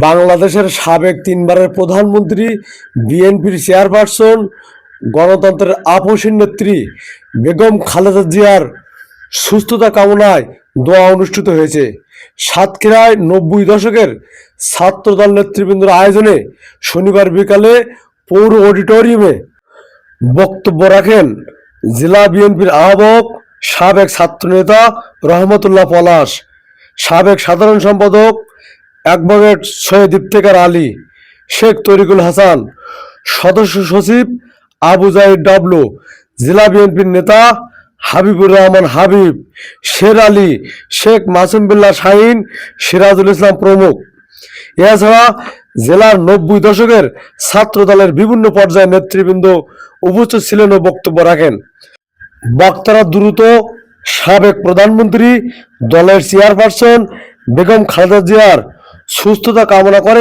বাংলাদেশের সাবেক তিনবারের প্রধানমন্ত্রী, বিএনপির চেয়ারপারসন, গণতন্ত্রের আপসীন নেত্রী বেগম খালেদা জিয়ার সুস্থতা কামনায় দোয়া অনুষ্ঠিত হয়েছে। সাতক্ষীরায় ৯০ দশকের ছাত্রদল নেতৃবৃন্দের আয়োজনে শনিবার বিকালে পৌর অডিটোরিয়ামে বক্তব্য রাখেন জেলা বিএনপির আহ্বায়ক, সাবেক ছাত্রনেতা রহমতুল্লাহ পলাশ, সাবেক সাধারণ সম্পাদক অ্যাডভোকেট সৈয়দ ইফতেখার আলী, শেখ তরিকুল হাসান, সদস্য সচিব আবু জাহিদ ডাবলু, জেলা বিএনপির নেতা হাবিবুর রহমান হাবিব, শের আলী, শেখ মাসুম বিল্লাহ শাহীন, সিরাজুল ইসলাম প্রমুখ। এছাড়া জেলার ৯০ দশকের ছাত্র দলের বিভিন্ন পর্যায়ের নেতৃবৃন্দ উপস্থিত ছিলেন ও বক্তব্য রাখেন। বক্তারা দ্রুত সাবেক প্রধানমন্ত্রী, দলের চেয়ারপারসন বেগম খালেদা জিয়ার সুস্থতা কামনা করে